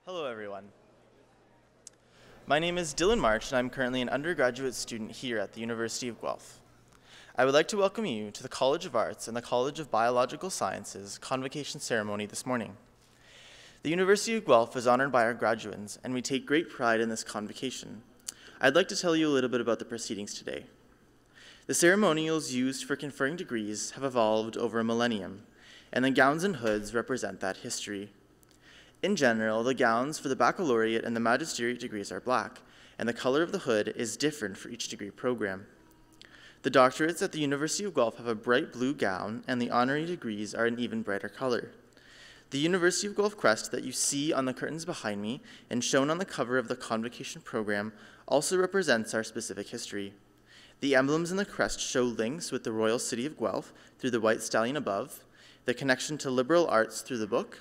Hello, everyone. My name is Dylan March, and I'm currently an undergraduate student here at the University of Guelph. I would like to welcome you to the College of Arts and the College of Biological Sciences convocation ceremony this morning. The University of Guelph is honored by our graduates, and we take great pride in this convocation. I'd like to tell you a little bit about the proceedings today. The ceremonials used for conferring degrees have evolved over a millennium, and the gowns and hoods represent that history. In general, the gowns for the baccalaureate and the magisteriate degrees are black, and the color of the hood is different for each degree program. The doctorates at the University of Guelph have a bright blue gown, and the honorary degrees are an even brighter color. The University of Guelph crest that you see on the curtains behind me and shown on the cover of the convocation program also represents our specific history. The emblems in the crest show links with the royal city of Guelph through the white stallion above, the connection to liberal arts through the book,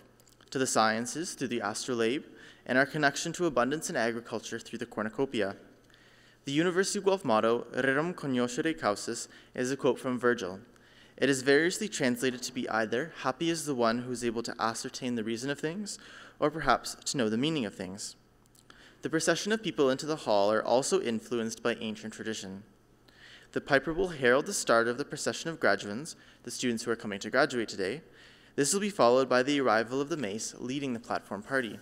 to the sciences through the astrolabe, and our connection to abundance in agriculture through the cornucopia. The University of Guelph motto, Rerum cognoscere causis, is a quote from Virgil. It is variously translated to be either, happy is the one who is able to ascertain the reason of things, or perhaps to know the meaning of things. The procession of people into the hall are also influenced by ancient tradition. The piper will herald the start of the procession of graduands, the students who are coming to graduate today. This will be followed by the arrival of the mace leading the platform party.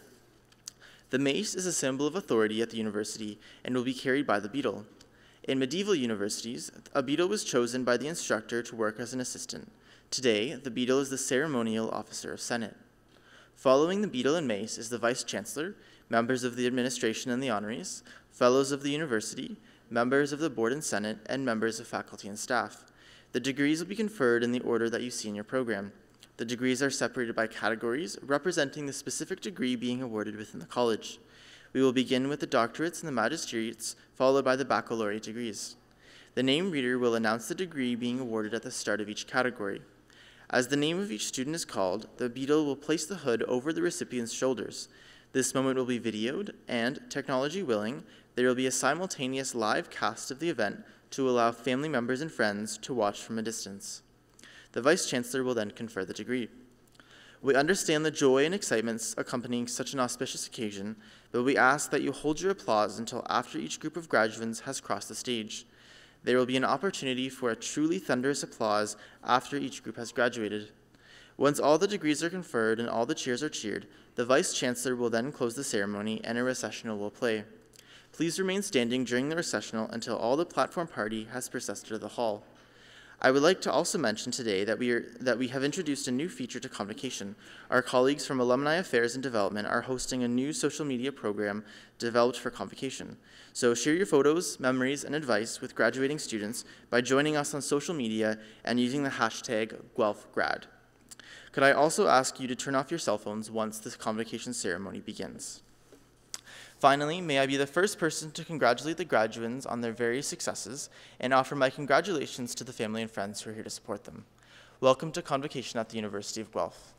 The mace is a symbol of authority at the university and will be carried by the beadle. In medieval universities, a beadle was chosen by the instructor to work as an assistant. Today, the beadle is the ceremonial officer of Senate. Following the beadle and mace is the vice-chancellor, members of the administration and the honorees, fellows of the university, members of the board and senate, and members of faculty and staff. The degrees will be conferred in the order that you see in your program. The degrees are separated by categories, representing the specific degree being awarded within the college. We will begin with the doctorates and the magisteriates, followed by the baccalaureate degrees. The name reader will announce the degree being awarded at the start of each category. As the name of each student is called, the beadle will place the hood over the recipient's shoulders. This moment will be videoed, and, technology willing, there will be a simultaneous live cast of the event to allow family members and friends to watch from a distance. The Vice-Chancellor will then confer the degree. We understand the joy and excitement accompanying such an auspicious occasion, but we ask that you hold your applause until after each group of graduates has crossed the stage. There will be an opportunity for a truly thunderous applause after each group has graduated. Once all the degrees are conferred and all the cheers are cheered, the Vice-Chancellor will then close the ceremony and a recessional will play. Please remain standing during the recessional until all the platform party has processed to the hall. I would like to also mention today that we have introduced a new feature to convocation. Our colleagues from Alumni Affairs and Development are hosting a new social media program developed for convocation. So share your photos, memories, and advice with graduating students by joining us on social media and using the hashtag #GuelphGrad. Could I also ask you to turn off your cell phones once this convocation ceremony begins? Finally, may I be the first person to congratulate the graduands on their various successes and offer my congratulations to the family and friends who are here to support them. Welcome to convocation at the University of Guelph.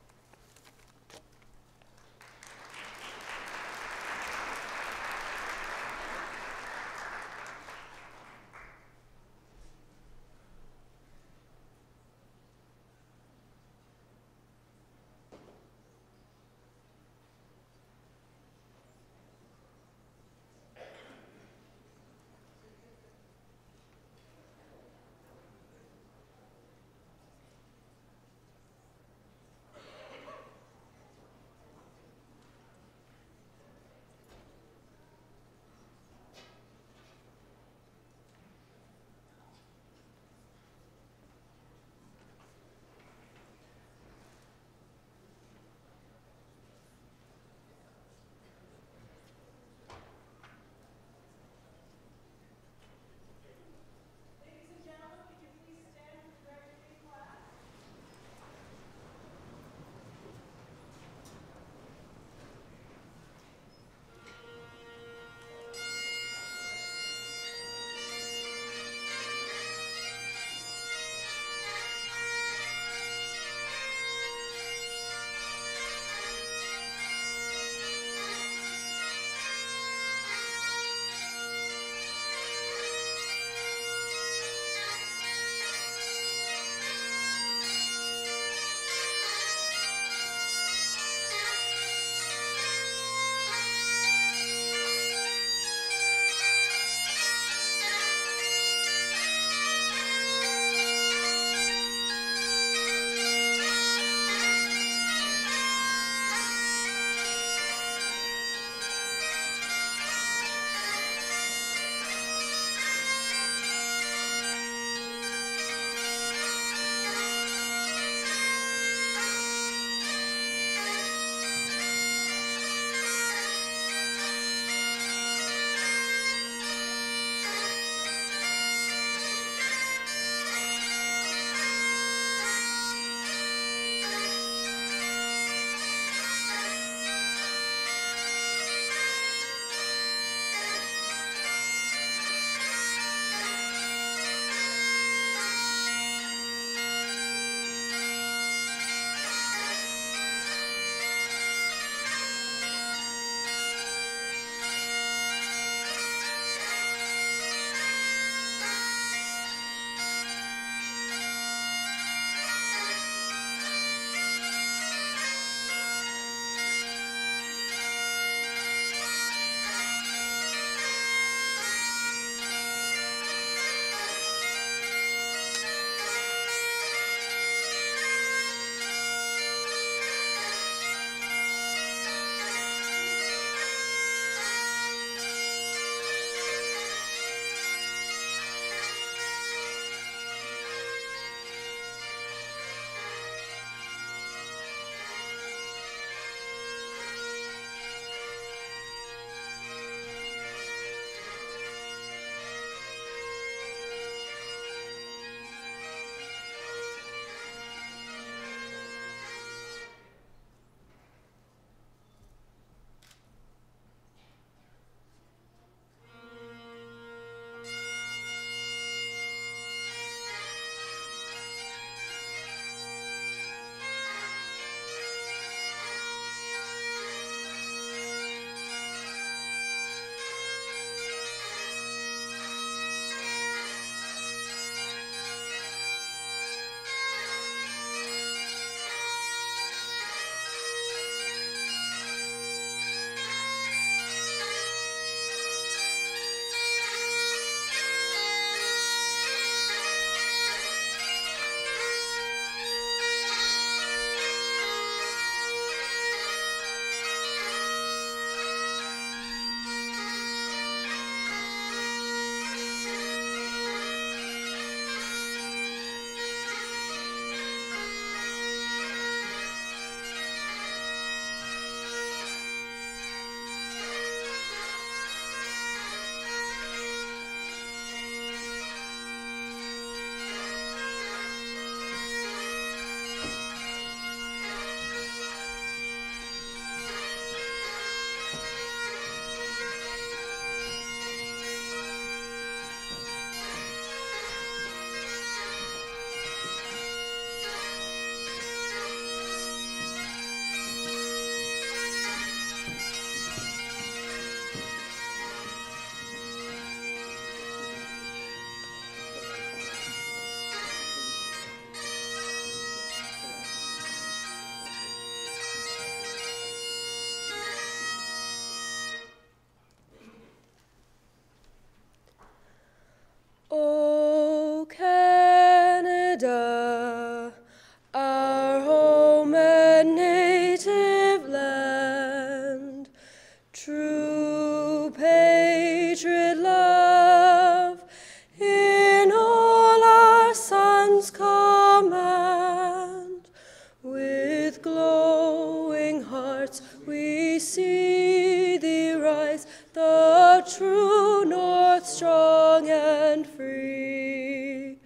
glowing hearts we see thee rise, the true north, strong and free.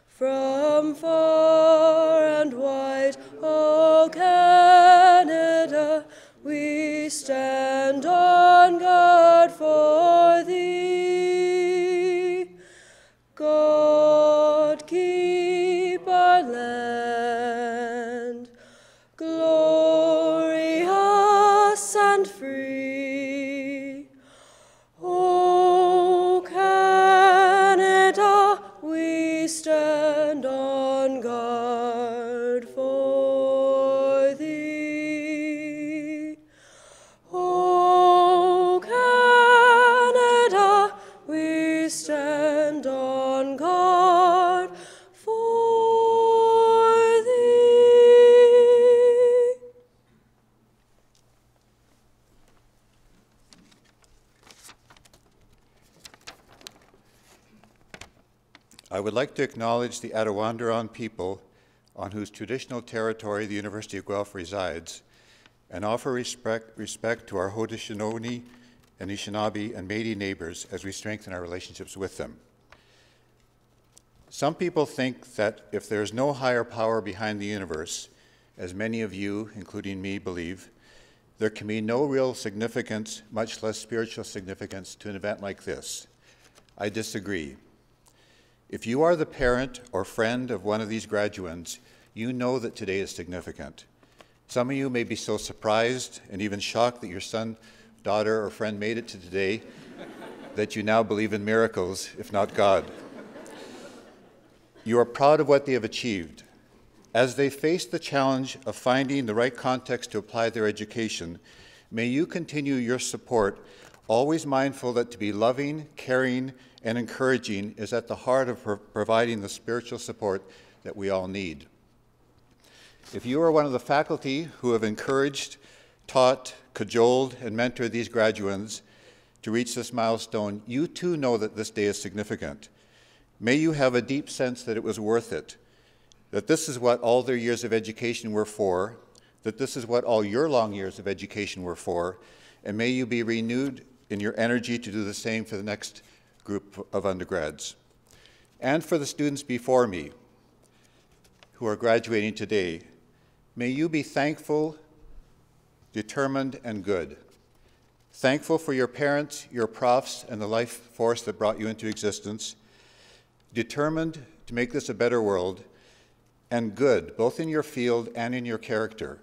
From far and wide, O Canada, we stand on guard for thee. God keep our land glorious and free. O Canada, we stand on guard for thee. O Canada, we stand on guard for thee. I would like to acknowledge the Attawandaron people on whose traditional territory the University of Guelph resides, and offer respect to our Haudenosaunee, Anishinaabe, and Métis neighbors as we strengthen our relationships with them. Some people think that if there is no higher power behind the universe, as many of you, including me, believe, there can be no real significance, much less spiritual significance, to an event like this. I disagree. If you are the parent or friend of one of these graduands, you know that today is significant. Some of you may be so surprised and even shocked that your son, daughter, or friend made it to today that you now believe in miracles, if not God. You are proud of what they have achieved. As they face the challenge of finding the right context to apply their education, may you continue your support, always mindful that to be loving, caring, and encouraging is at the heart of providing the spiritual support that we all need. If you are one of the faculty who have encouraged, taught, cajoled, and mentored these graduands to reach this milestone, you too know that this day is significant. May you have a deep sense that it was worth it, that this is what all their years of education were for, that this is what all your long years of education were for, and may you be renewed in your energy to do the same for the next group of undergrads. And for the students before me who are graduating today, may you be thankful, determined, and good. Thankful for your parents, your profs, and the life force that brought you into existence. Determined to make this a better world, and good, both in your field and in your character.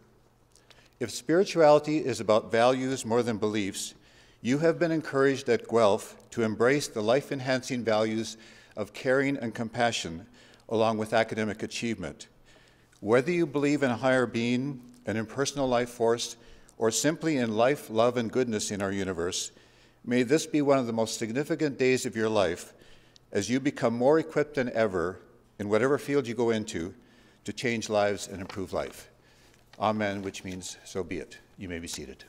If spirituality is about values more than beliefs, you have been encouraged at Guelph to embrace the life-enhancing values of caring and compassion, along with academic achievement. Whether you believe in a higher being, an impersonal life force, or simply in life, love, and goodness in our universe, may this be one of the most significant days of your life as you become more equipped than ever in whatever field you go into to change lives and improve life. Amen, which means so be it. You may be seated.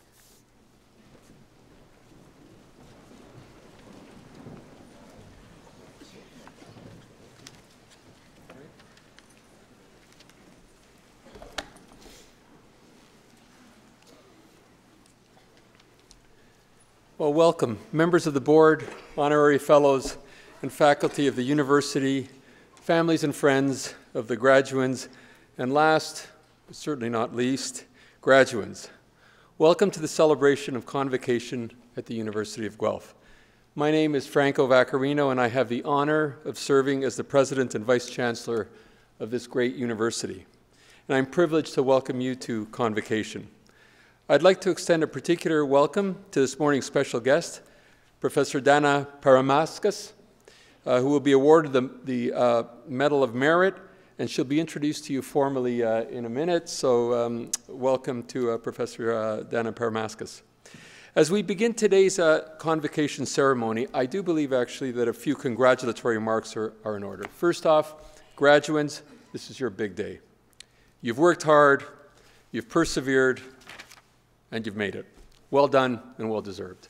Well, welcome, members of the board, honorary fellows, and faculty of the university, families and friends of the graduands, and last, but certainly not least, graduands. Welcome to the celebration of convocation at the University of Guelph. My name is Franco Vaccarino, and I have the honor of serving as the President and Vice Chancellor of this great university. And I'm privileged to welcome you to convocation. I'd like to extend a particular welcome to this morning's special guest, Professor Dana Paramaskas, who will be awarded the Medal of Merit, and she'll be introduced to you formally in a minute. So welcome to Professor Dana Paramaskas. As we begin today's convocation ceremony, I do believe actually that a few congratulatory remarks are in order. First off, graduands, this is your big day. You've worked hard, you've persevered, and you've made it. Well done and well deserved.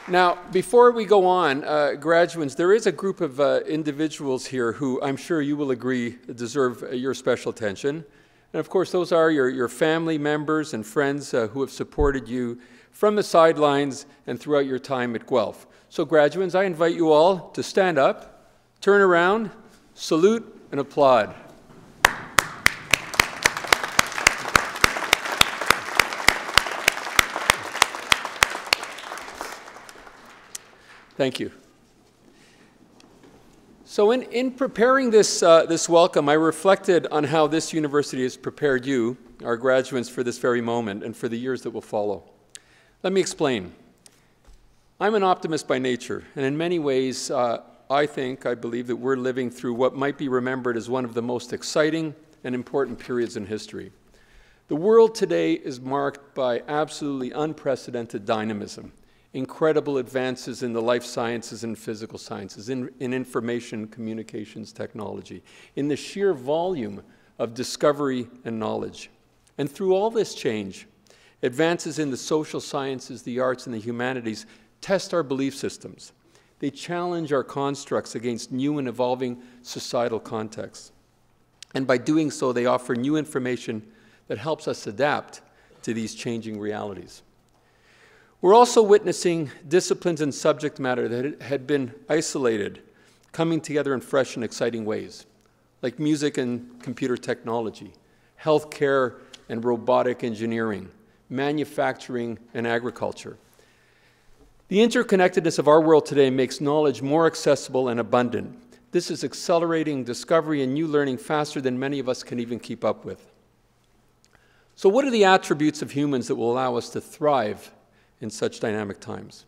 Now, before we go on, graduates, there is a group of individuals here who I'm sure you will agree deserve your special attention. And of course, those are your family members and friends who have supported you from the sidelines and throughout your time at Guelph. So graduates, I invite you all to stand up, turn around, salute, and applaud. Thank you. So in preparing this welcome, I reflected on how this university has prepared you, our graduates, for this very moment and for the years that will follow. Let me explain. I'm an optimist by nature, and in many ways, I believe that we're living through what might be remembered as one of the most exciting and important periods in history. The world today is marked by absolutely unprecedented dynamism, incredible advances in the life sciences and physical sciences, in information communications technology, in the sheer volume of discovery and knowledge. And through all this change, advances in the social sciences, the arts, and the humanities test our belief systems. They challenge our constructs against new and evolving societal contexts. And by doing so, they offer new information that helps us adapt to these changing realities. We're also witnessing disciplines and subject matter that had been isolated, coming together in fresh and exciting ways, like music and computer technology, healthcare and robotic engineering, manufacturing and agriculture. The interconnectedness of our world today makes knowledge more accessible and abundant. This is accelerating discovery and new learning faster than many of us can even keep up with. So what are the attributes of humans that will allow us to thrive in such dynamic times?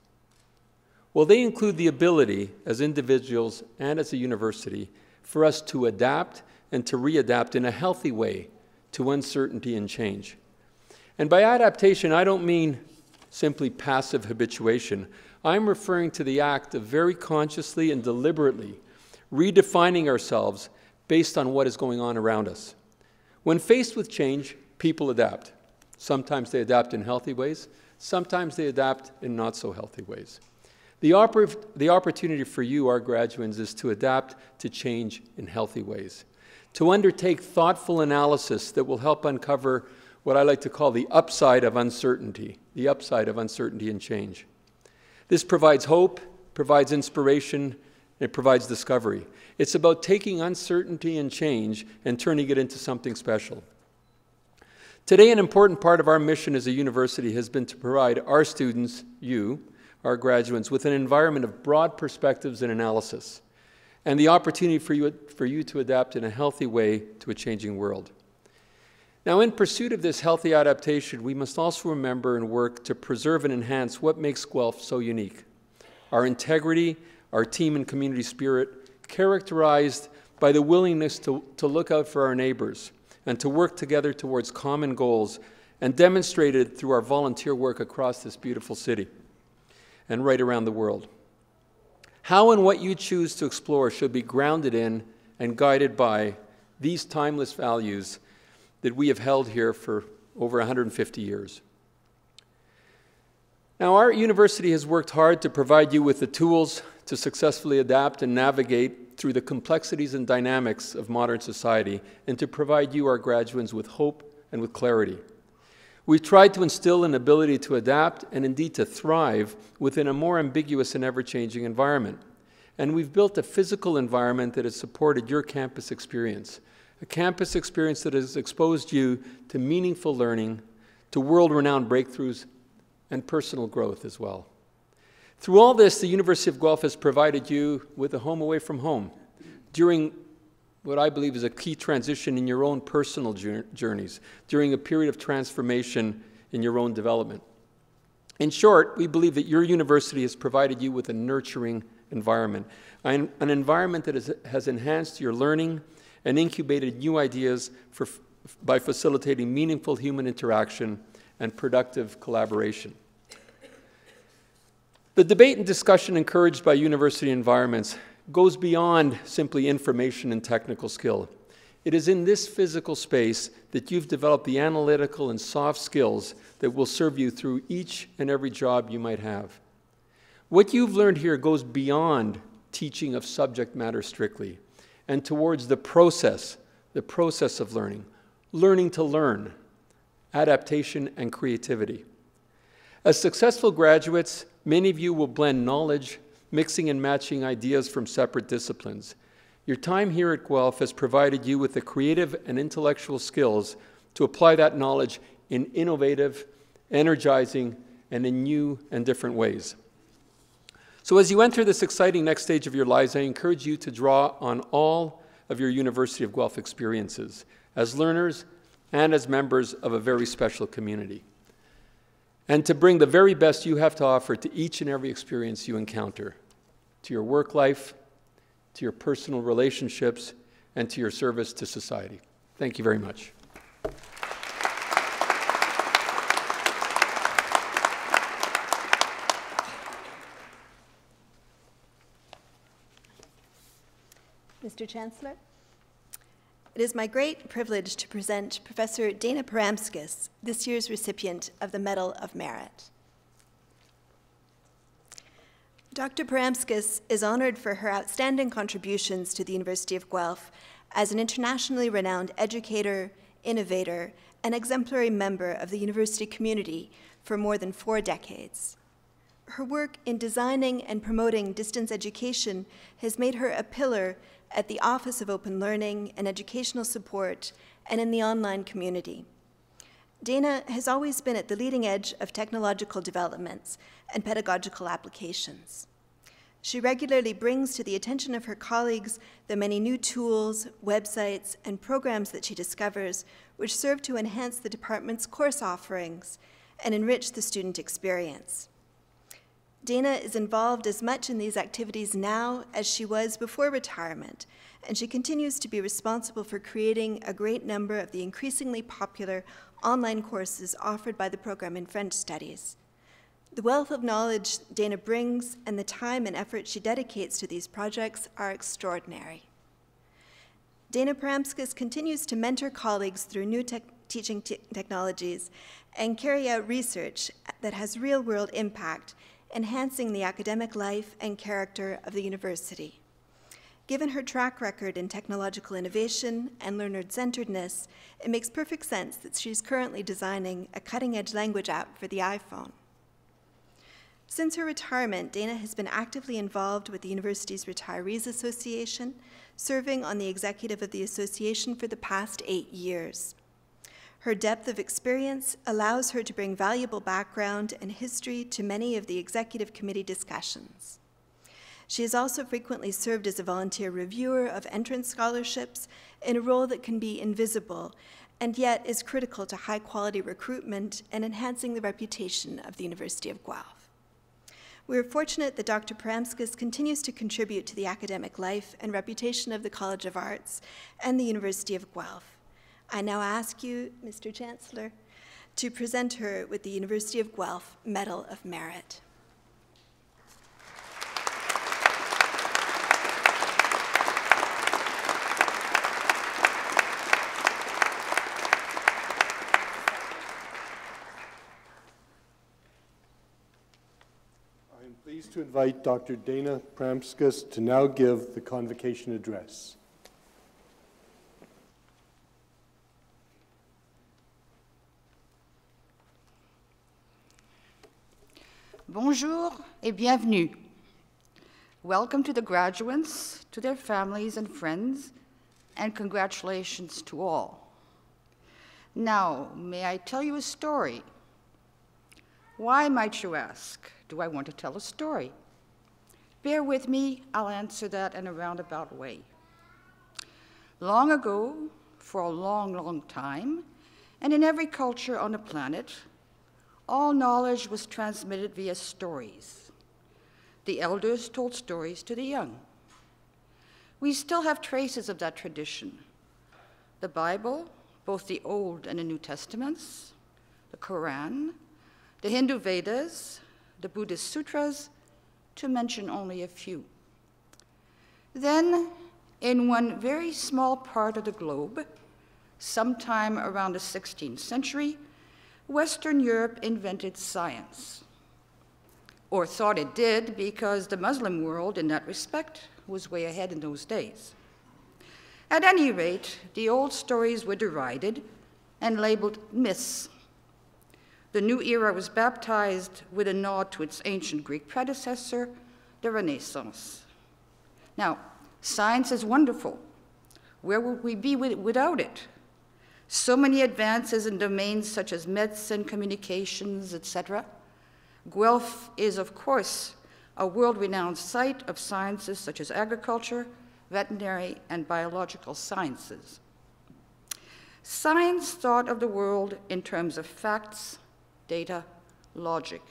Well, they include the ability as individuals and as a university for us to adapt and to readapt in a healthy way to uncertainty and change. And by adaptation, I don't mean simply passive habituation. I'm referring to the act of very consciously and deliberately redefining ourselves based on what is going on around us. When faced with change, people adapt. Sometimes they adapt in healthy ways. Sometimes they adapt in not so healthy ways. The opportunity for you, our graduates, is to adapt to change in healthy ways, to undertake thoughtful analysis that will help uncover what I like to call the upside of uncertainty and change. This provides hope, provides inspiration, it provides discovery. It's about taking uncertainty and change and turning it into something special. Today, an important part of our mission as a university has been to provide our students, you, our graduates, with an environment of broad perspectives and analysis, and the opportunity for you to adapt in a healthy way to a changing world. Now, in pursuit of this healthy adaptation, we must also remember and work to preserve and enhance what makes Guelph so unique. Our integrity, our team and community spirit, characterized by the willingness to look out for our neighbors, and to work together towards common goals, and demonstrated through our volunteer work across this beautiful city and right around the world. How and what you choose to explore should be grounded in and guided by these timeless values that we have held here for over 150 years. Now, our university has worked hard to provide you with the tools to successfully adapt and navigate through the complexities and dynamics of modern society, and to provide you, our graduates, with hope and with clarity. We've tried to instill an ability to adapt and indeed to thrive within a more ambiguous and ever-changing environment. And we've built a physical environment that has supported your campus experience, a campus experience that has exposed you to meaningful learning, to world-renowned breakthroughs, and personal growth as well. Through all this, the University of Guelph has provided you with a home away from home during what I believe is a key transition in your own personal journeys, during a period of transformation in your own development. In short, we believe that your university has provided you with a nurturing environment, an environment that has enhanced your learning and incubated new ideas by facilitating meaningful human interaction and productive collaboration. The debate and discussion encouraged by university environments goes beyond simply information and technical skill. It is in this physical space that you've developed the analytical and soft skills that will serve you through each and every job you might have. What you've learned here goes beyond teaching of subject matter strictly and towards the process of learning, learning to learn, adaptation, and creativity. As successful graduates, many of you will blend knowledge, mixing and matching ideas from separate disciplines. Your time here at Guelph has provided you with the creative and intellectual skills to apply that knowledge in innovative, energizing, and in new and different ways. So as you enter this exciting next stage of your lives, I encourage you to draw on all of your University of Guelph experiences as learners and as members of a very special community, and to bring the very best you have to offer to each and every experience you encounter, to your work life, to your personal relationships, and to your service to society. Thank you very much. Mr. Chancellor, it is my great privilege to present Professor Dana Paramskis, this year's recipient of the Medal of Merit. Dr. Paramskis is honored for her outstanding contributions to the University of Guelph as an internationally renowned educator, innovator, and exemplary member of the university community for more than 4 decades. Her work in designing and promoting distance education has made her a pillar at the Office of Open Learning and Educational Support and in the online community. Dana has always been at the leading edge of technological developments and pedagogical applications. She regularly brings to the attention of her colleagues the many new tools, websites, and programs that she discovers, which serve to enhance the department's course offerings and enrich the student experience. Dana is involved as much in these activities now as she was before retirement, and she continues to be responsible for creating a great number of the increasingly popular online courses offered by the program in French Studies. The wealth of knowledge Dana brings and the time and effort she dedicates to these projects are extraordinary. Dana Paramskis continues to mentor colleagues through new teaching technologies and carry out research that has real-world impact, enhancing the academic life and character of the university. Given her track record in technological innovation and learner-centeredness, it makes perfect sense that she's currently designing a cutting-edge language app for the iPhone. Since her retirement, Dana has been actively involved with the university's Retirees Association, serving on the executive of the association for the past 8 years. Her depth of experience allows her to bring valuable background and history to many of the executive committee discussions. She has also frequently served as a volunteer reviewer of entrance scholarships in a role that can be invisible and yet is critical to high-quality recruitment and enhancing the reputation of the University of Guelph. We are fortunate that Dr. Paramskis continues to contribute to the academic life and reputation of the College of Arts and the University of Guelph. I now ask you, Mr. Chancellor, to present her with the University of Guelph Medal of Merit. I am pleased to invite Dr. Dana Paramskis to now give the convocation address. Bonjour et bienvenue. Welcome to the graduates, to their families and friends, and congratulations to all. Now, may I tell you a story? Why, might you ask, do I want to tell a story? Bear with me, I'll answer that in a roundabout way. Long ago, for a long, long time, and in every culture on the planet, all knowledge was transmitted via stories. The elders told stories to the young. We still have traces of that tradition. The Bible, both the Old and the New Testaments, the Quran, the Hindu Vedas, the Buddhist Sutras, to mention only a few. Then, in one very small part of the globe, sometime around the 16th century, Western Europe invented science. or thought it did, because the Muslim world, in that respect, was way ahead in those days. At any rate, the old stories were derided and labeled myths. The new era was baptized with a nod to its ancient Greek predecessor, the Renaissance. Now, science is wonderful. Where would we be without it? So many advances in domains such as medicine, communications, etc. Guelph is, of course, a world-renowned site of sciences such as agriculture, veterinary, and biological sciences. Science thought of the world in terms of facts, data, logic.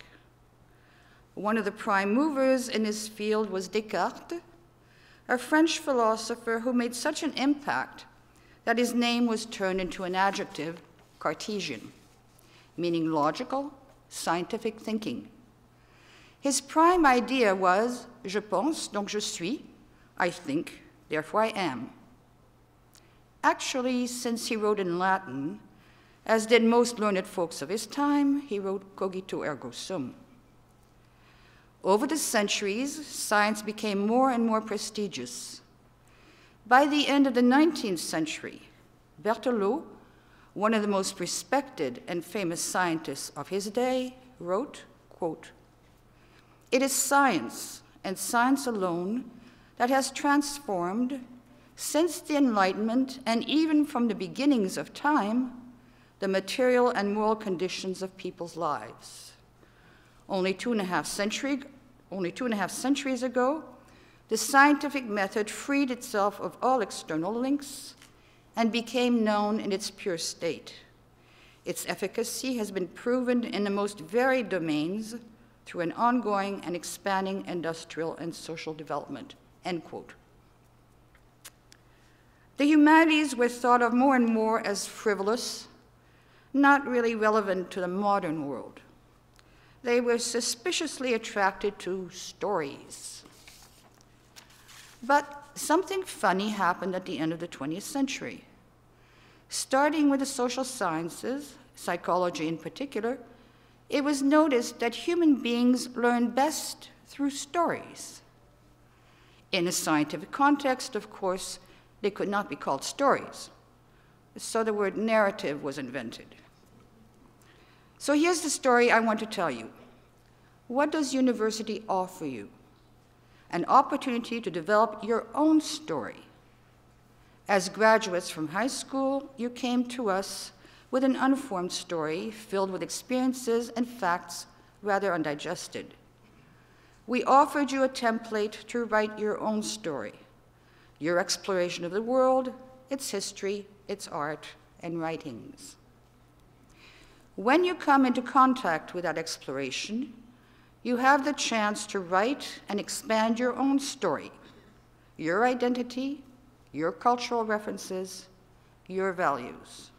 One of the prime movers in this field was Descartes, a French philosopher who made such an impact that his name was turned into an adjective, Cartesian, meaning logical, scientific thinking. His prime idea was, je pense, donc je suis, I think, therefore I am. Actually, since he wrote in Latin, as did most learned folks of his time, he wrote cogito ergo sum. Over the centuries, science became more and more prestigious. By the end of the 19th century, Berthelot, one of the most respected and famous scientists of his day, wrote, quote, "It is science, and science alone, that has transformed, since the Enlightenment and even from the beginnings of time, the material and moral conditions of people's lives. Only two and a half centuries ago, the scientific method freed itself of all external links and became known in its pure state. Its efficacy has been proven in the most varied domains through an ongoing and expanding industrial and social development," end quote. The humanities were thought of more and more as frivolous, not really relevant to the modern world. They were suspiciously attracted to stories. But something funny happened at the end of the 20th century. Starting with the social sciences, psychology in particular, it was noticed that human beings learn best through stories. In a scientific context, of course, they could not be called stories, so the word narrative was invented. So here's the story I want to tell you. What does university offer you? An opportunity to develop your own story. As graduates from high school, you came to us with an unformed story filled with experiences and facts rather undigested. We offered you a template to write your own story, your exploration of the world, its history, its art, and writings. When you come into contact with that exploration, you have the chance to write and expand your own story, your identity, your cultural references, your values.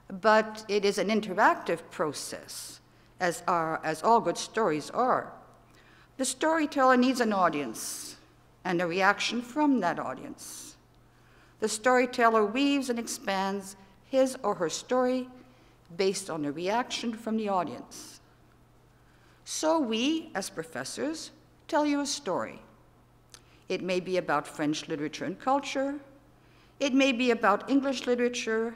But it is an interactive process, as all good stories are. The storyteller needs an audience and a reaction from that audience. The storyteller weaves and expands his or her story based on the reaction from the audience. So we, as professors, tell you a story. It may be about French literature and culture. It may be about English literature.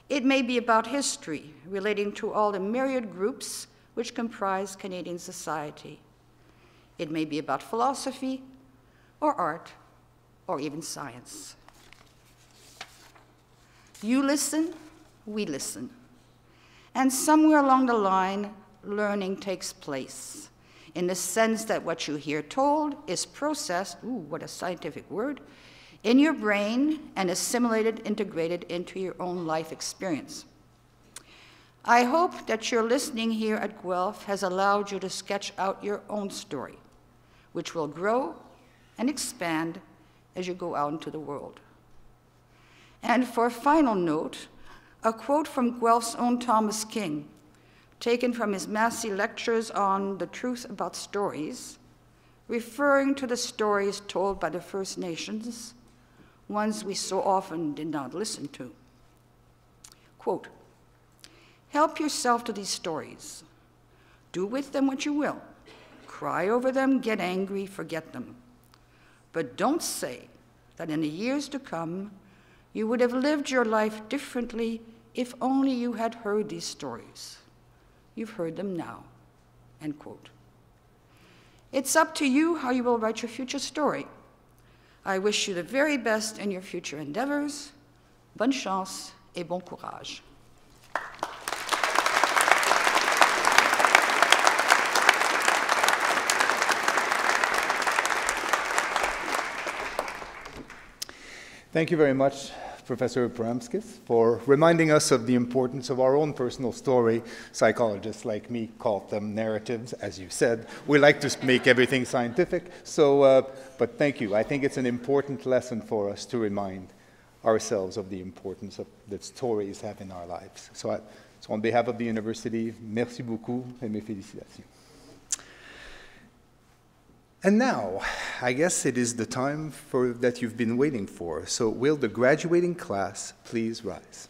It may be about history relating to all the myriad groups which comprise Canadian society. It may be about philosophy or art or even science. You listen, we listen. And somewhere along the line, learning takes place, in the sense that what you hear told is processed, ooh, what a scientific word, in your brain and assimilated, integrated into your own life experience. I hope that your listening here at Guelph has allowed you to sketch out your own story, which will grow and expand as you go out into the world. And for a final note, a quote from Guelph's own Thomas King, taken from his Massey lectures on the truth about stories, referring to the stories told by the First Nations, ones we so often did not listen to. Quote, "Help yourself to these stories. Do with them what you will. cry over them, get angry, forget them. But don't say that in the years to come, you would have lived your life differently if only you had heard these stories. You've heard them now, end quote. It's up to you how you will write your future story. I wish you the very best in your future endeavors. Bonne chance et bon courage. Thank you very much, Professor Pramskis, for reminding us of the importance of our own personal story. Psychologists like me call them narratives, as you said. We like to make everything scientific, but thank you. I think it's an important lesson for us to remind ourselves of the importance of that stories have in our lives. So on behalf of the university, merci beaucoup et mes félicitations. And now, I guess it is the time that you've been waiting for. So will the graduating class please rise?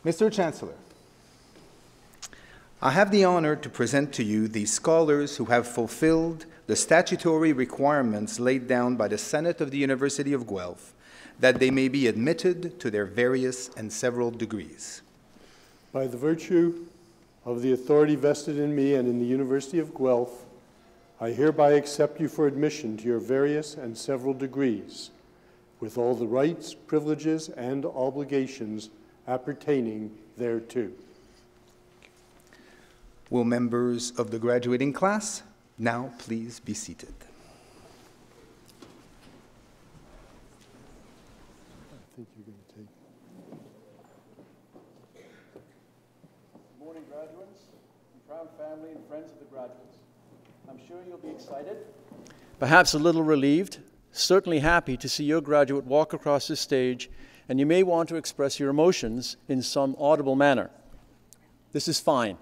Mr. Chancellor, I have the honor to present to you the scholars who have fulfilled the statutory requirements laid down by the Senate of the University of Guelph, that they may be admitted to their various and several degrees. By the virtue of the authority vested in me and in the University of Guelph, I hereby accept you for admission to your various and several degrees, with all the rights, privileges, and obligations appertaining thereto. Will members of the graduating class now please be seated? I think you're going to take. Good morning, graduates, and proud family and friends of the graduates. I'm sure you'll be excited, perhaps a little relieved, certainly happy to see your graduate walk across the stage, and you may want to express your emotions in some audible manner. This is fine.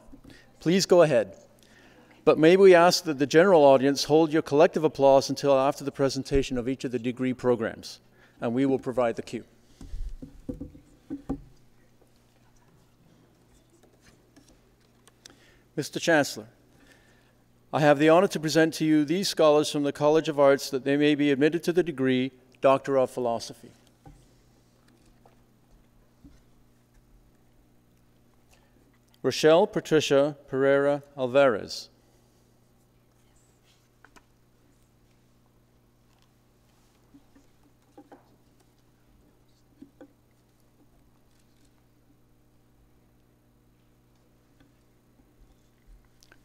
Please go ahead. But may we ask that the general audience hold your collective applause until after the presentation of each of the degree programs, and we will provide the cue. Mr. Chancellor, I have the honor to present to you these scholars from the College of Arts that they may be admitted to the degree Doctor of Philosophy. Rochelle Patricia Pereira Alvarez.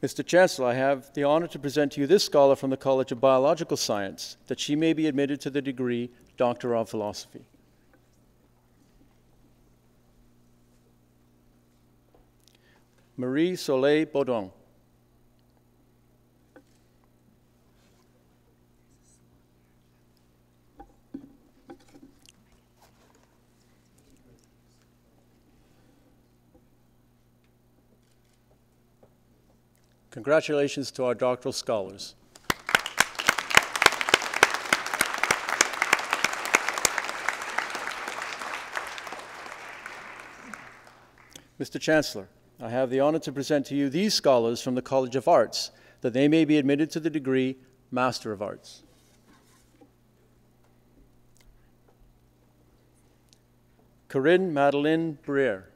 Mr. Chancellor, I have the honor to present to you this scholar from the College of Biological Science, that she may be admitted to the degree Doctor of Philosophy. Marie Soleil Baudon. Congratulations to our doctoral scholars. Mr. Chancellor, I have the honor to present to you these scholars from the College of Arts, that they may be admitted to the degree Master of Arts. Corinne Madeleine Briere.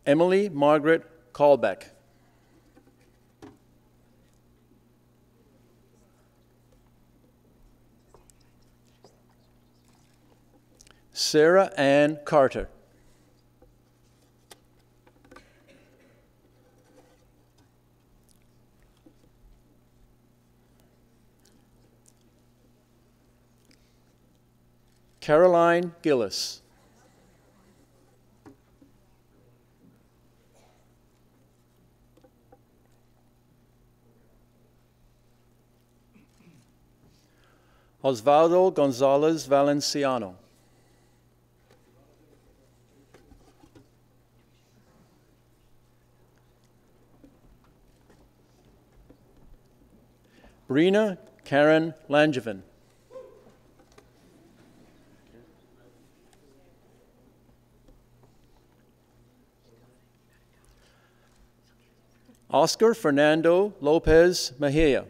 Emily Margaret Kalbeck. Sarah Ann Carter. Caroline Gillis. Osvaldo Gonzalez Valenciano. Brina Karen Langevin. Oscar Fernando Lopez Mejia.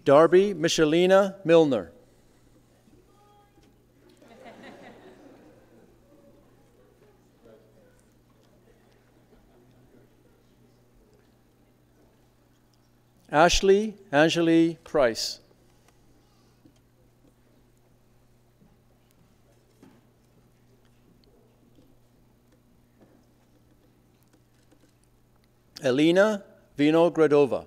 Darby Michelina Milner. Ashley Angeli Price. Elena Vinogradova.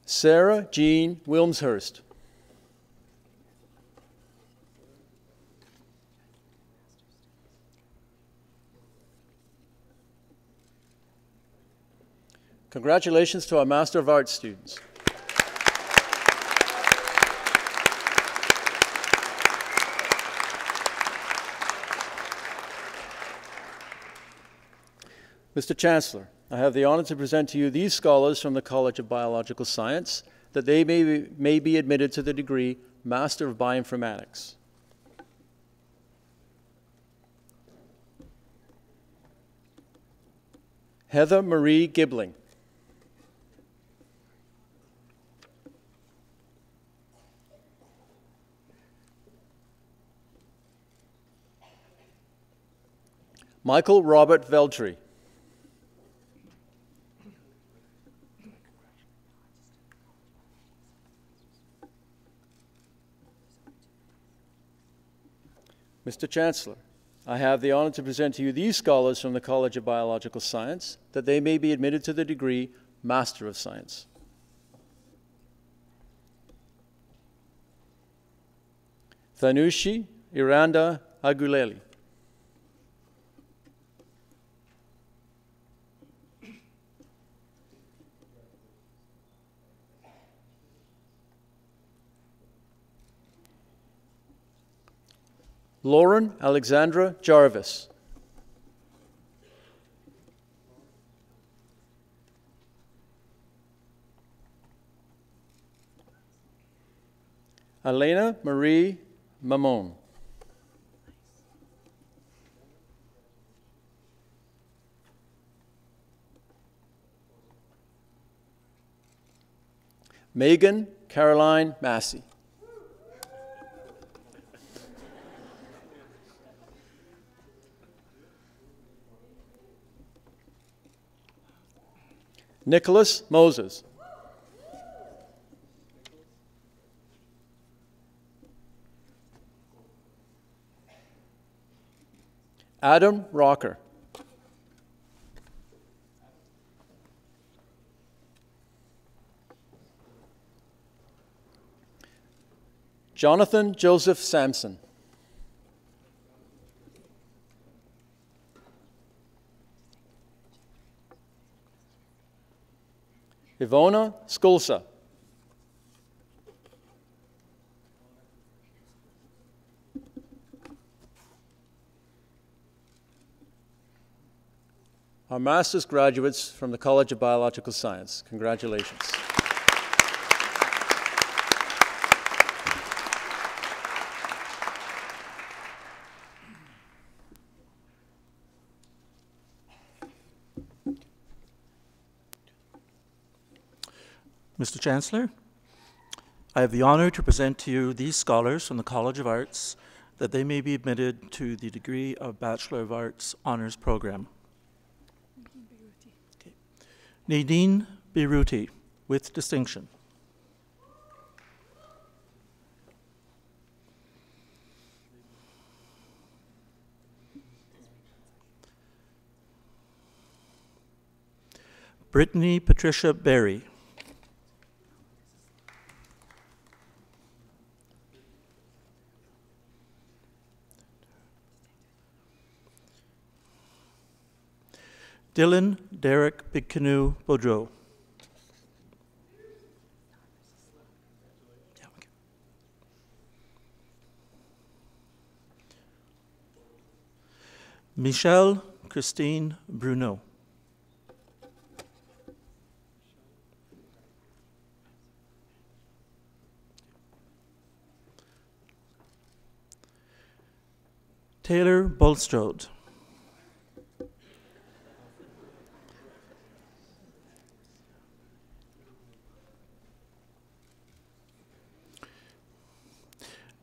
Sarah Jean Wilmshurst. Congratulations to our Master of Arts students. Mr. Chancellor, I have the honor to present to you these scholars from the College of Biological Science, that they may be admitted to the degree Master of Bioinformatics. Heather Marie Gibling. Michael Robert Veltri. Mr. Chancellor, I have the honor to present to you these scholars from the College of Biological Science, that they may be admitted to the degree Master of Science. Thanushi Iranda Aguleli. Lauren Alexandra Jarvis. Elena Marie Mamon. Megan Caroline Massey. Nicholas Moses. Adam Rocker. Jonathan Joseph Sampson. Ivona Skulsa. Our master's graduates from the College of Biological Science, congratulations. Mr. Chancellor, I have the honor to present to you these scholars from the College of Arts, that they may be admitted to the degree of Bachelor of Arts Honors Program. Okay. Nadine Biruti, with distinction. Brittany Patricia Berry. Dylan Derek Big Canoe Boudreau. Michelle Christine Bruno. Taylor Bulstrode.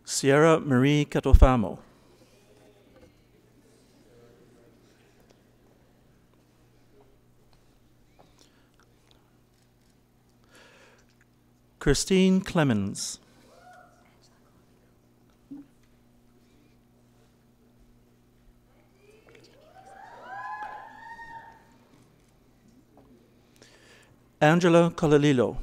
Sierra Marie Catofamo. Christine Clemens. Angela Colalilo.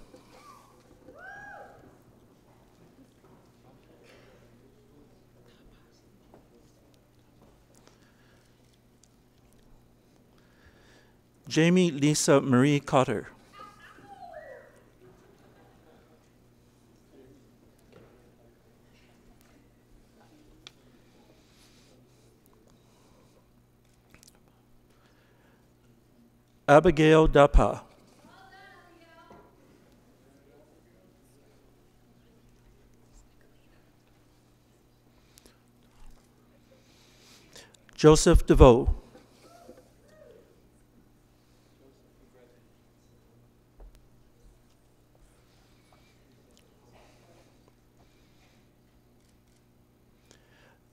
Jamie Lisa Marie Cotter. Abigail Dapa. Joseph DeVoe.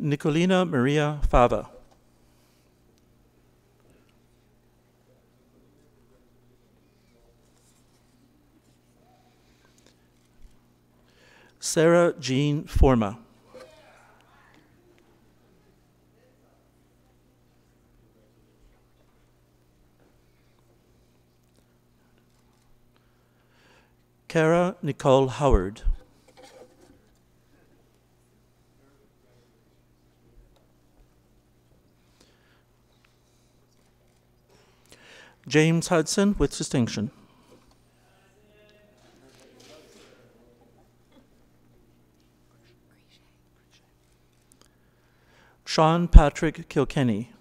Nicolina Maria Fava. Sarah Jean Forma. Cara Nicole Howard. James Hudson with distinction. Sean Patrick Kilkenny.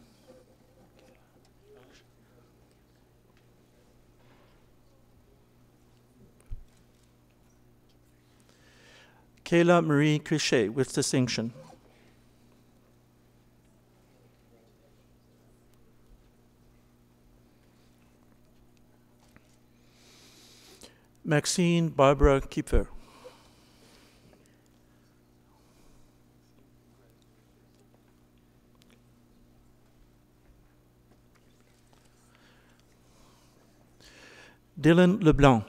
Kayla Marie Crichet with distinction. Maxine Barbara Kiefer. Dylan LeBlanc.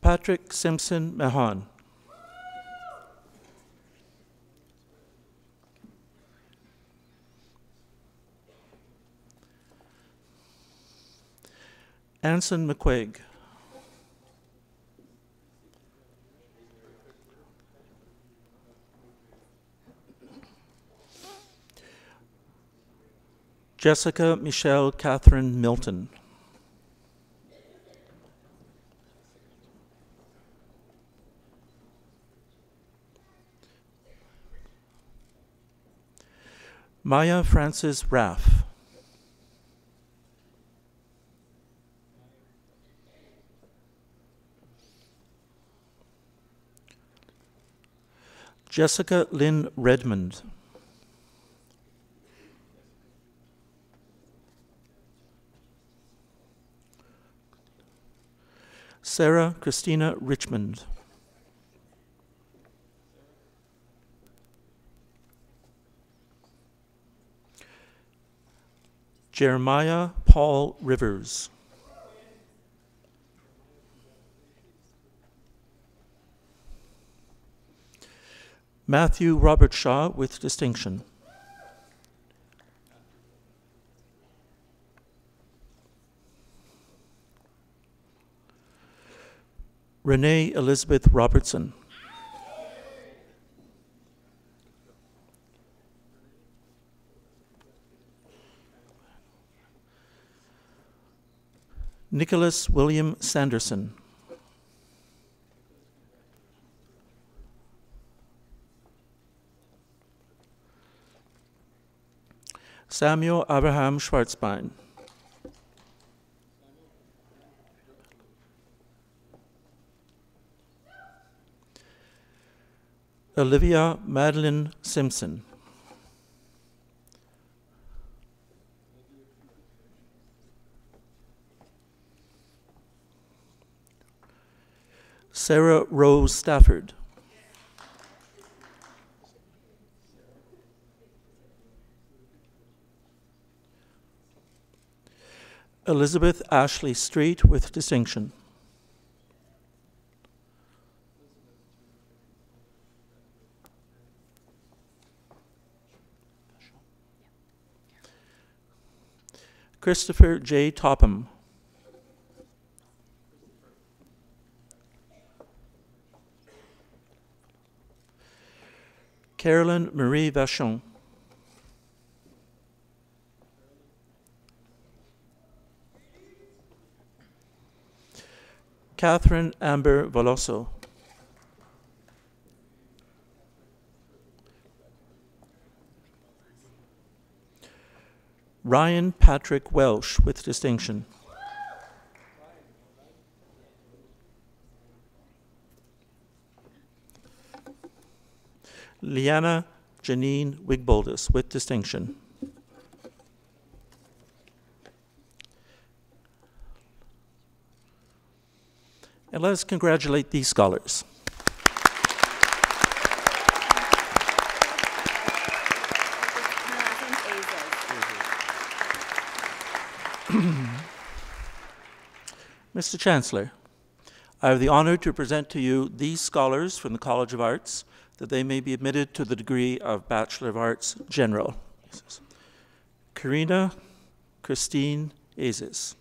Patrick Simpson Mahon. Anson McQuaig. Jessica Michelle Catherine Milton. Maya Frances Raff. Jessica Lynn Redmond. Sarah Christina Richmond. Jeremiah Paul Rivers. Matthew Robert Shaw with distinction. Renee Elizabeth Robertson. Nicholas William Sanderson. Samuel Abraham Schwarzbein. Olivia Madeline Simpson. Sarah Rose Stafford. Elizabeth Ashley Street with distinction. Christopher J. Topham. Carolyn Marie Vachon. Catherine Amber Veloso. Ryan Patrick Welsh with distinction. Liana Janine Wigboldus with distinction. And let us congratulate these scholars. Mr. Chancellor, I have the honor to present to you these scholars from the College of Arts that they may be admitted to the degree of Bachelor of Arts General. Karina Christine Azes.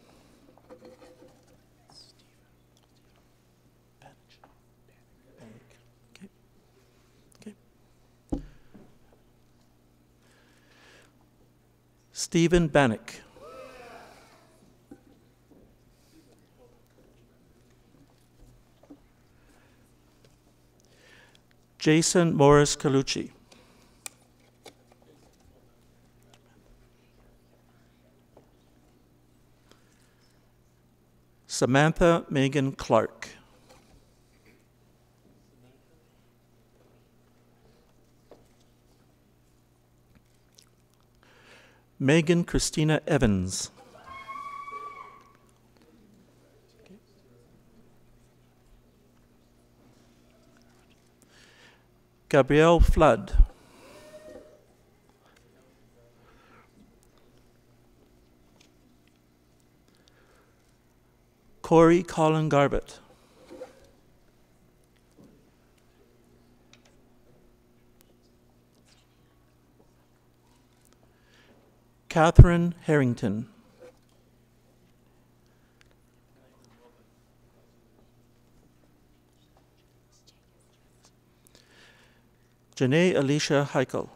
Stephen Bannock. Jason Morris Calucci. Samantha Megan Clark. Megan Christina Evans. Gabrielle Flood. Corey Colin Garbett. Catherine Harrington. Janae Alicia Heichel.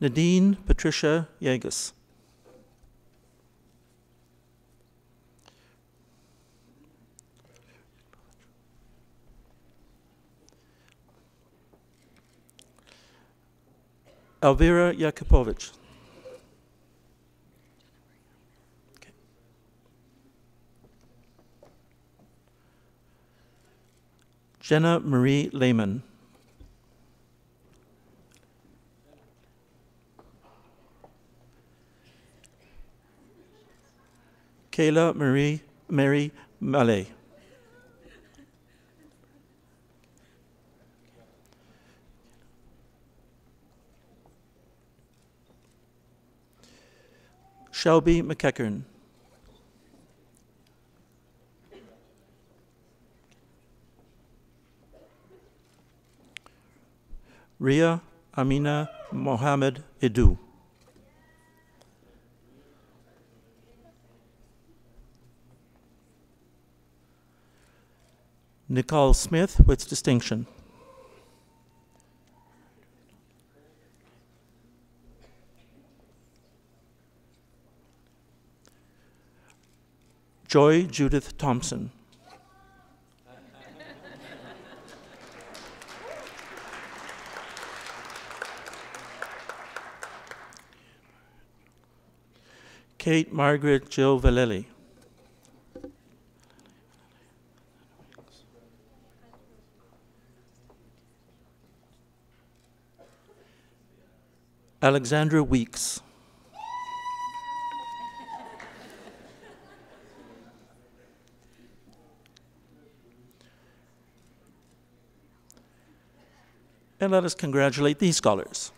Nadine Patricia Yegas. Elvira Yakupovich. Jenna Marie Lehman. Kayla Mary Mallet. Shelby McEachern. Ria Amina Mohammed Edu. Nicole Smith with distinction. Joy Judith Thompson. Kate Margaret Jill Valelli. Alexandra Weeks. And let us congratulate these scholars.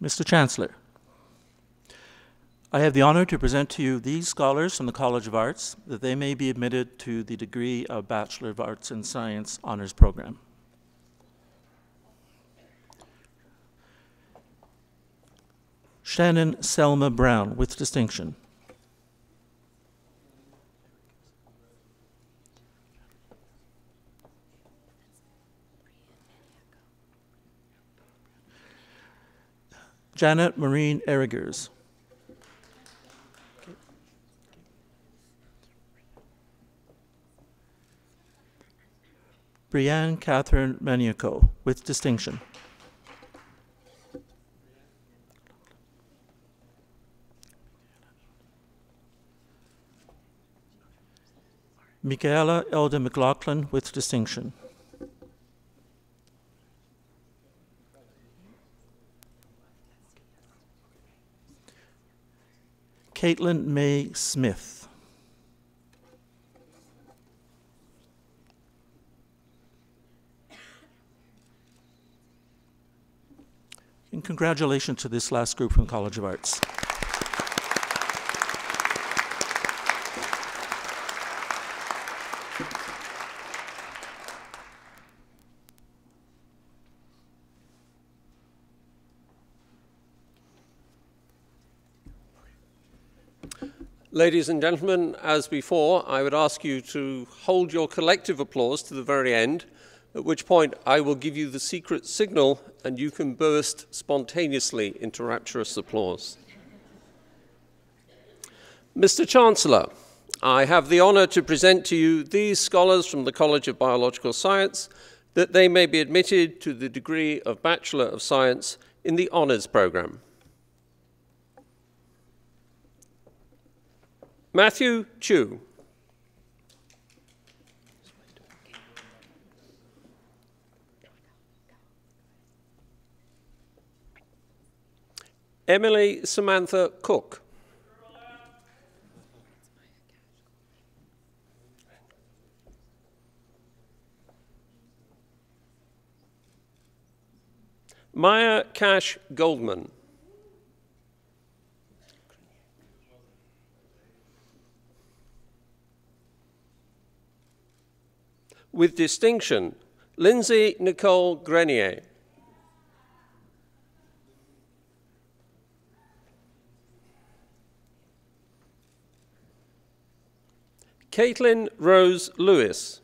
Mr. Chancellor, I have the honor to present to you these scholars from the College of Arts that they may be admitted to the degree of Bachelor of Arts in Science honors program. Shannon Selma Brown with distinction. Janet Maureen Erigers. Brianne Catherine Maniaco with distinction. Michaela Elda McLaughlin with distinction. Caitlin May Smith. And congratulations to this last group from College of Arts. Ladies and gentlemen, as before, I would ask you to hold your collective applause to the very end, at which point I will give you the secret signal and you can burst spontaneously into rapturous applause. Mr. Chancellor, I have the honor to present to you these scholars from the College of Biological Science that they may be admitted to the degree of Bachelor of Science in the Honours Programme. Matthew Chu. Emily Samantha Cook. Maya Cash Goldman. With distinction, Lindsay Nicole Grenier. Caitlin Rose Lewis.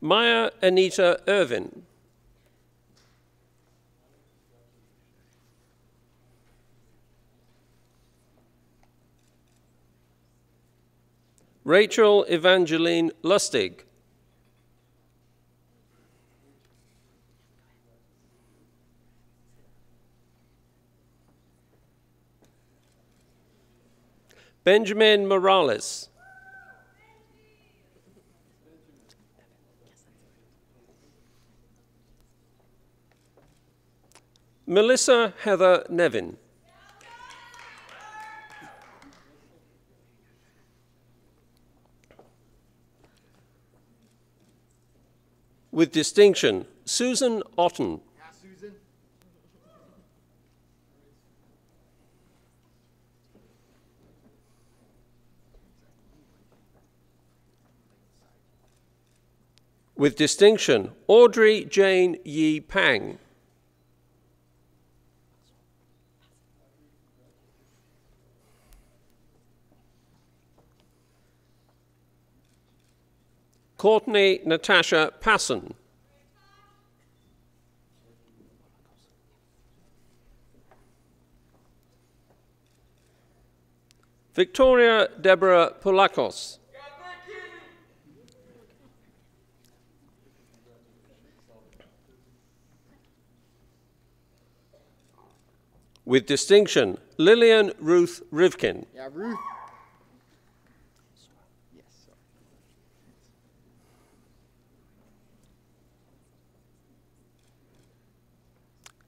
Maya Anita Irvin. Rachel Evangeline Lustig. Benjamin Morales. Melissa Heather Nevin. With distinction, Susan Otten. With distinction, Audrey Jane Yi Pang. Courtney Natasha Passon. Victoria Deborah Polakos. With distinction, Lillian Ruth Rivkin. Yeah, Ruth.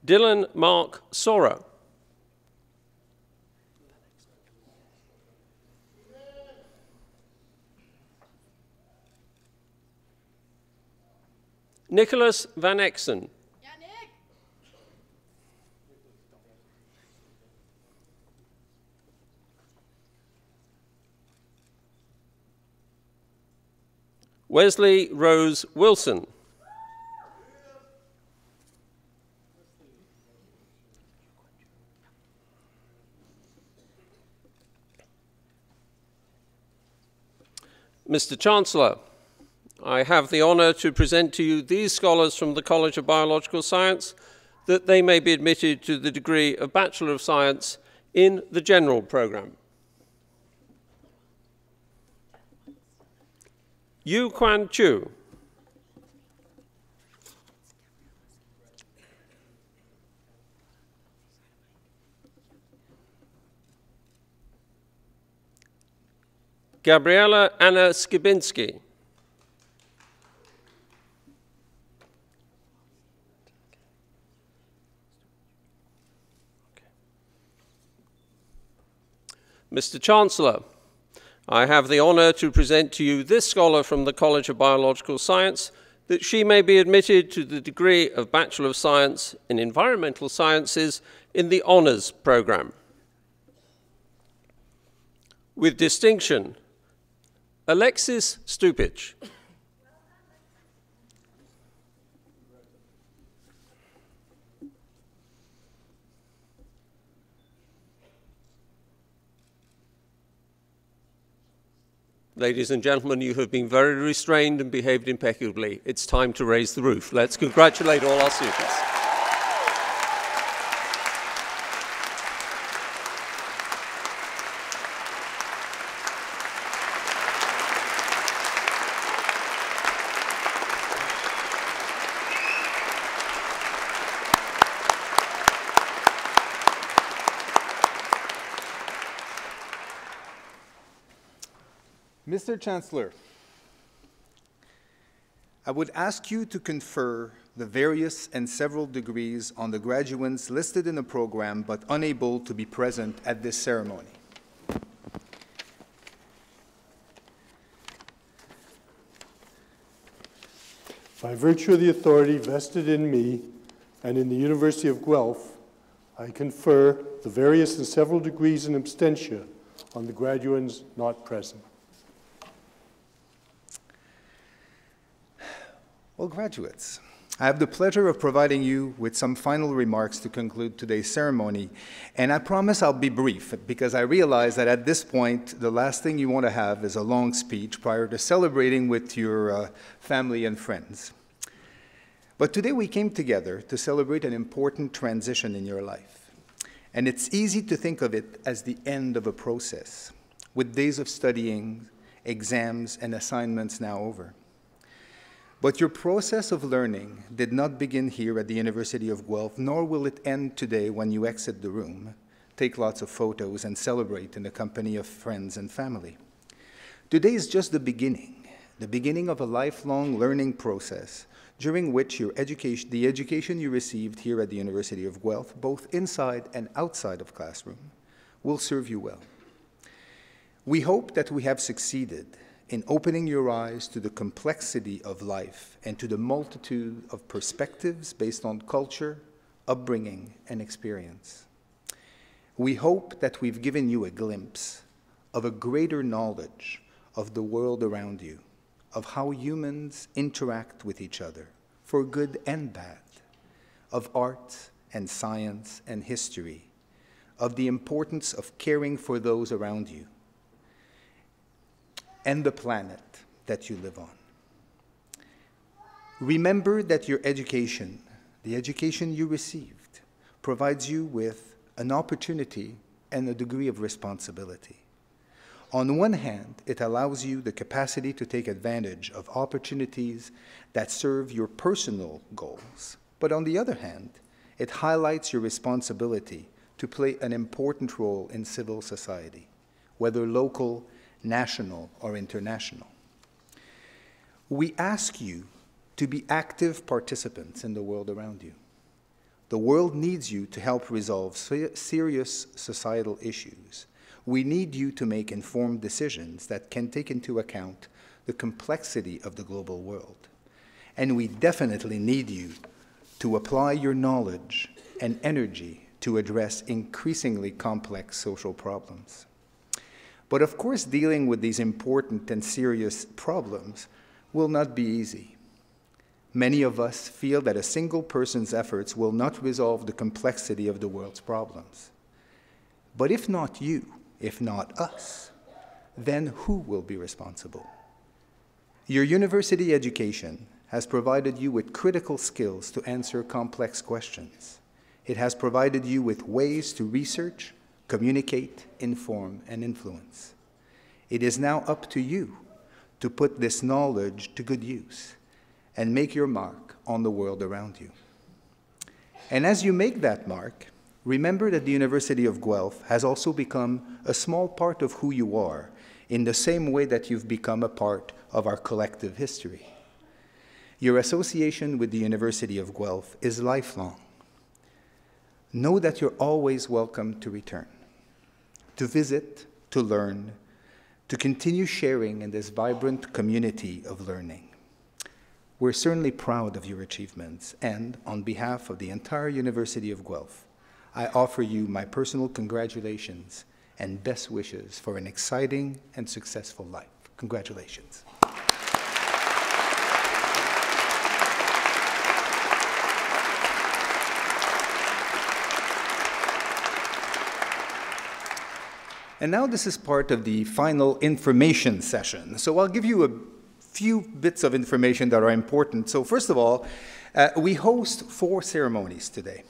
Dylan Mark Sora. Nicholas Van Exen. Wesley Rose Wilson. Mr. Chancellor, I have the honor to present to you these scholars from the College of Biological Science that they may be admitted to the degree of Bachelor of Science in the general program. Yu Quan Chu. Gabriela Anna Skibinski. Mr. Chancellor, I have the honor to present to you this scholar from the College of Biological Science that she may be admitted to the degree of Bachelor of Science in Environmental Sciences in the Honours Programme. With distinction, Alexis Stupich. Ladies and gentlemen, you have been very restrained and behaved impeccably. It's time to raise the roof. Let's congratulate all our students. Mr. Chancellor, I would ask you to confer the various and several degrees on the graduates listed in the program but unable to be present at this ceremony. By virtue of the authority vested in me and in the University of Guelph, I confer the various and several degrees in absentia on the graduates not present. Well, graduates, I have the pleasure of providing you with some final remarks to conclude today's ceremony, and I promise I'll be brief because I realize that at this point, the last thing you want to have is a long speech prior to celebrating with your family and friends. But today we came together to celebrate an important transition in your life, and it's easy to think of it as the end of a process, with days of studying, exams, and assignments now over. But your process of learning did not begin here at the University of Guelph, nor will it end today when you exit the room, take lots of photos, and celebrate in the company of friends and family. Today is just the beginning of a lifelong learning process during which the education you received here at the University of Guelph, both inside and outside of classroom, will serve you well. We hope that we have succeeded in opening your eyes to the complexity of life and to the multitude of perspectives based on culture, upbringing, and experience. We hope that we've given you a glimpse of a greater knowledge of the world around you, of how humans interact with each other, for good and bad, of art and science and history, of the importance of caring for those around you, and the planet that you live on. Remember that your education, the education you received, provides you with an opportunity and a degree of responsibility. On one hand, it allows you the capacity to take advantage of opportunities that serve your personal goals. But on the other hand, it highlights your responsibility to play an important role in civil society, whether local, national, or international. We ask you to be active participants in the world around you. The world needs you to help resolve serious societal issues. We need you to make informed decisions that can take into account the complexity of the global world. And we definitely need you to apply your knowledge and energy to address increasingly complex social problems. But of course, dealing with these important and serious problems will not be easy. Many of us feel that a single person's efforts will not resolve the complexity of the world's problems. But if not you, if not us, then who will be responsible? Your university education has provided you with critical skills to answer complex questions. It has provided you with ways to research, communicate, inform, and influence. It is now up to you to put this knowledge to good use and make your mark on the world around you. And as you make that mark, remember that the University of Guelph has also become a small part of who you are, in the same way that you've become a part of our collective history. Your association with the University of Guelph is lifelong. Know that you're always welcome to return, to visit, to learn, to continue sharing in this vibrant community of learning. We're certainly proud of your achievements, and on behalf of the entire University of Guelph, I offer you my personal congratulations and best wishes for an exciting and successful life. Congratulations. And now this is part of the final information session. So I'll give you a few bits of information that are important. So first of all, we host 4 ceremonies today.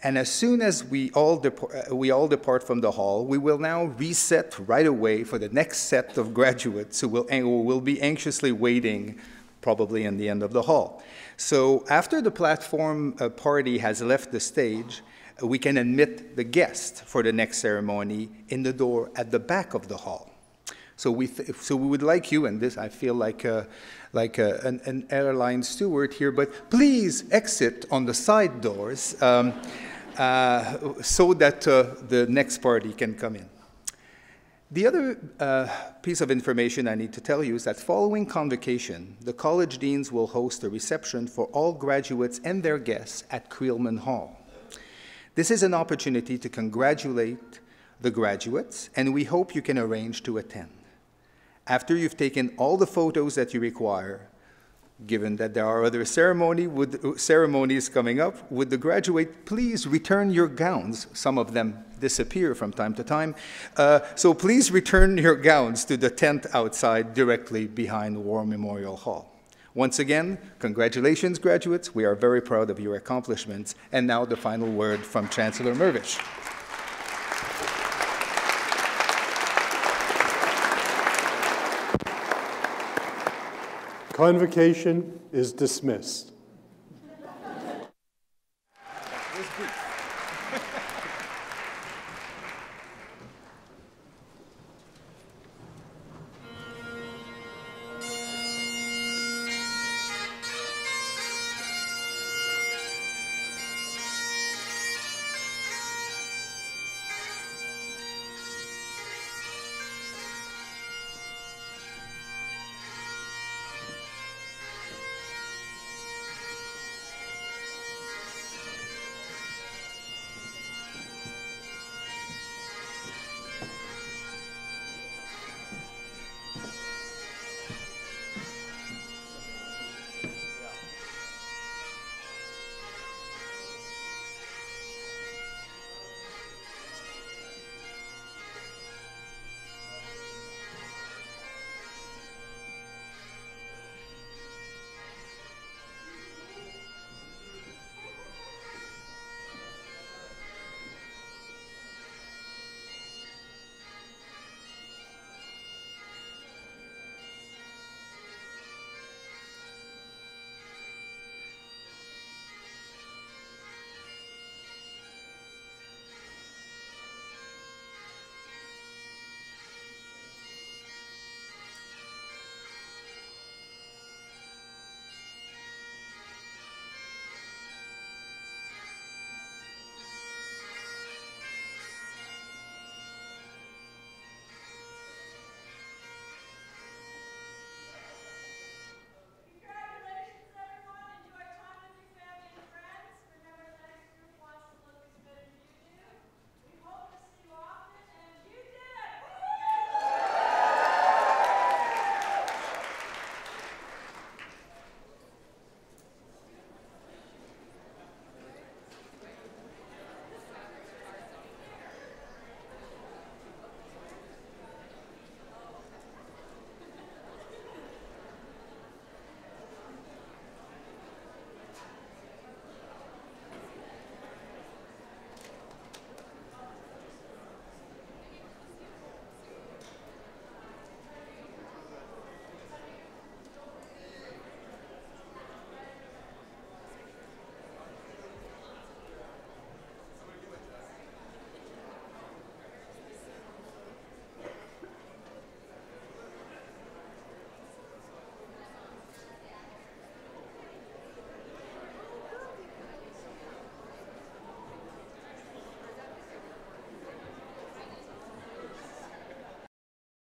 And as soon as we all depart from the hall, we will now reset right away for the next set of graduates who will be anxiously waiting probably in the end of the hall. So after the platform party has left the stage, we can admit the guest for the next ceremony in the door at the back of the hall. So we would like you, and this I feel like an airline steward here, but please exit on the side doors so that the next party can come in. The other piece of information I need to tell you is that following convocation, the college deans will host a reception for all graduates and their guests at Creelman Hall. This is an opportunity to congratulate the graduates, and we hope you can arrange to attend. After you've taken all the photos that you require, given that there are other ceremonies coming up, would the graduate please return your gowns? Some of them disappear from time to time. So please return your gowns to the tent outside directly behind War Memorial Hall. Once again, congratulations, graduates. We are very proud of your accomplishments. And now the final word from Chancellor Mirvish. Convocation is dismissed.